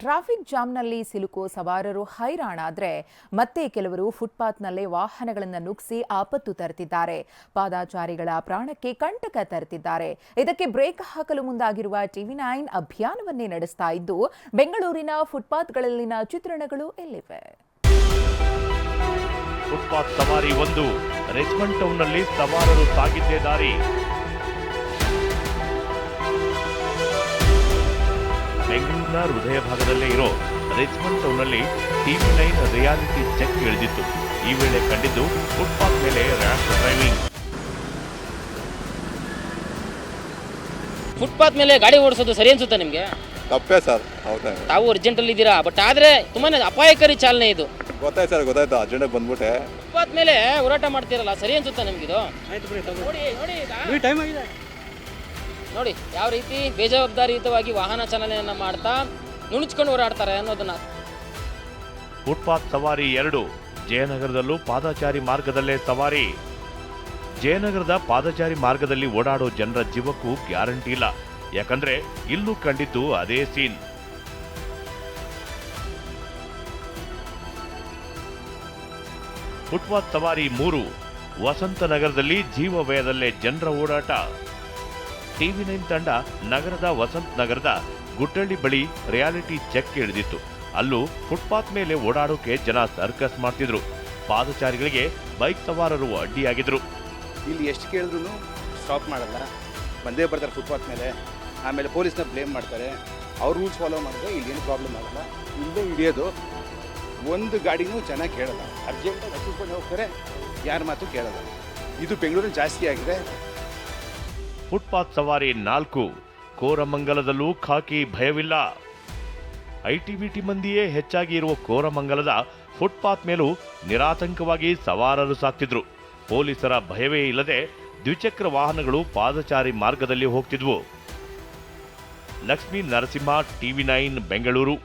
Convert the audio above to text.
Traffic ಜಾಮ್ನಲ್ಲಿ ಸಿಲುಕೋ ಸವಾರರು ಹೈರಾಣಾದ್ರೆ ಮತ್ತೆ ಕೆಲವರು ಫುಟ್ಪಾತ್ನಲ್ಲೇ ವಾಹನಗಳನ್ನು ನುಗ್ಗಿಸಿ ಆಪತ್ತು ತರುತ್ತಿದ್ದಾರೆ. ಪಾದಾಚಾರಿಗಳ ಪ್ರಾಣಕ್ಕೆ ಕಂಟಕ ತರುತ್ತಿದ್ದಾರೆ. ಇದಕ್ಕೆ ಬ್ರೇಕ್ ಹಾಕಲು ಮುಂದಾಗಿರುವ TV9 ಅಭಿಯಾನವನ್ನೇ ನಡೆಸ್ತಾ ಇದ್ದು, ಬೆಂಗಳೂರಿನ ಫುಟ್ಪಾತ್ಗಳಲ್ಲಿನ ಚಿತ್ರಣಗಳು ಎಲ್ಲಿವೆ? ಫುಟ್ಪಾತ್ ಸವಾರಿ 1 ರಿಚ್ಮಂಡ್ ಟೌನ್ನಲ್ಲಿ ಸವಾರರು ಸಾಗಿದ್ದೇ ದಾರಿ. ಬೆಂಗಳೂರಿನ ಹೃದಯ ಭಾಗದಲ್ಲೇ ಇರೋ ರಿಚ್ಮಂಡ್ ಟೌನ್ನಲ್ಲಿ TV9 ರಿಯಾಲಿಟಿ ಚೆಕ್ ಇಳಿದಿತ್ತು. ಈ ವೇಳೆ ಕಂಡಿದ್ದು ಫುಟ್ಪಾತ್ ಮೇಲೆ ರ್ಯಾಶ್ ಡ್ರೈವಿಂಗ್. ಫುಟ್ಪಾತ್ ಮೇಲೆ ಗಾಡಿ ಓಡಿಸೋದು ಸರಿ ಅನ್ಸುತ್ತಾ ನಿಮಗೆ? ತಪ್ಪೇ ಸರ್. ಹೌದಾ? ತಾವು ಅರ್ಜೆಂಟ್ ಅಲ್ಲಿ ಇದ್ದೀರಾ, ಬಟ್ ಆದ್ರೆ ತುಂಬಾನೇ ಅಪಾಯಕಾರಿ ಚಾಲನೆ ಇದು. ಗೊತ್ತಾಯ್ತು ಸರ್, ಗೊತ್ತಾಯ್ತು. ಅರ್ಜೆಂಟ್ ಬಂದ್ಬಿಟ್ಟೆ. ಫುಟ್ಪಾತ್ ಮೇಲೆ ಹೋರಾಟ ಮಾಡ್ತಿರಲ್ಲ, ಸರಿ ಅನ್ಸುತ್ತಾ ನಿಮ್ಗಿದು? ನೋಡಿ ಯಾವ ರೀತಿ ಬೇಜವಾಬ್ದಾರಿಯುತವಾಗಿ ವಾಹನ ಚಾಲನೆಯನ್ನ ಮಾಡ್ತಾ ನುಣುಚ್ಕೊಂಡು ಓಡಾಡ್ತಾರೆ ಅನ್ನೋದನ್ನ. ಫುಟ್ಪಾತ್ ಸವಾರಿ 2 ಜಯನಗರದಲ್ಲೂ ಪಾದಚಾರಿ ಮಾರ್ಗದಲ್ಲೇ ಸವಾರಿ. ಜಯನಗರದ ಪಾದಚಾರಿ ಮಾರ್ಗದಲ್ಲಿ ಓಡಾಡೋ ಜನರ ಜೀವಕ್ಕೂ ಗ್ಯಾರಂಟಿ ಇಲ್ಲ. ಯಾಕಂದ್ರೆ ಇಲ್ಲೂ ಕಂಡಿದ್ದು ಅದೇ ಸೀನ್. ಫುಟ್ಪಾತ್ ಸವಾರಿ 3 ವಸಂತನಗರದಲ್ಲಿ ಜೀವಭಯದಲ್ಲೇ ಜನರ ಓಡಾಟ. TV9 ತಂಡ ನಗರದ ವಸಂತ ನಗರದ ಗುಟ್ಟಳ್ಳಿ ಬಳಿ ರಿಯಾಲಿಟಿ ಚೆಕ್ ಇಳಿದಿತ್ತು. ಅಲ್ಲೂ ಫುಟ್ಪಾತ್ ಮೇಲೆ ಓಡಾಡೋಕೆ ಜನ ಸರ್ಕಸ್ ಮಾಡ್ತಿದ್ರು. ಪಾದಚಾರಿಗಳಿಗೆ ಬೈಕ್ ಸವಾರರು ಅಡ್ಡಿಯಾಗಿದ್ರು. ಇಲ್ಲಿ ಎಷ್ಟು ಕೇಳಿದ್ರು ಸ್ಟಾಪ್ ಮಾಡಲ್ಲ, ಬಂದೇ ಬರ್ತಾರೆ ಫುಟ್ಪಾತ್ ಮೇಲೆ. ಆಮೇಲೆ ಪೊಲೀಸ್ನ ಬ್ಲೇಮ್ ಮಾಡ್ತಾರೆ. ಅವ್ರು ರೂಲ್ಸ್ ಫಾಲೋ ಮಾಡಿದ್ರೆ ಇಲ್ಲಿ ಏನು ಪ್ರಾಬ್ಲಮ್ ಆಗಲ್ಲ. ಇಲ್ಲೇ ಹಿಡಿಯೋದು, ಒಂದು ಗಾಡಿನೂ ಚೆನ್ನಾಗಿ ಕೇಳಲ್ಲ. ಅರ್ಜೆಂಟಾಗಿ ಹಚ್ಚಿಕೊಂಡು ಹೋಗ್ತಾರೆ, ಯಾರ ಮಾತು ಕೇಳಲ್ಲ. ಇದು ಬೆಂಗಳೂರಲ್ಲಿ ಜಾಸ್ತಿ ಆಗಿದೆ. ಫುಟ್ಪಾತ್ ಸವಾರಿ 4 ಕೋರಮಂಗಲದಲ್ಲೂ ಖಾಕಿ ಭಯವಿಲ್ಲ. ITBT ಮಂದಿಯೇ ಹೆಚ್ಚಾಗಿ ಇರುವ ಕೋರಮಂಗಲದ ಫುಟ್ಪಾತ್ ಮೇಲೂ ನಿರಾತಂಕವಾಗಿ ಸವಾರರು ಸಾಕ್ತಿದ್ರು. ಪೊಲೀಸರ ಭಯವೇ ಇಲ್ಲದೆ ದ್ವಿಚಕ್ರ ವಾಹನಗಳು ಪಾದಚಾರಿ ಮಾರ್ಗದಲ್ಲಿ ಹೋಗ್ತಿದ್ವು. ಲಕ್ಷ್ಮೀ ನರಸಿಂಹ, TV9 ಬೆಂಗಳೂರು.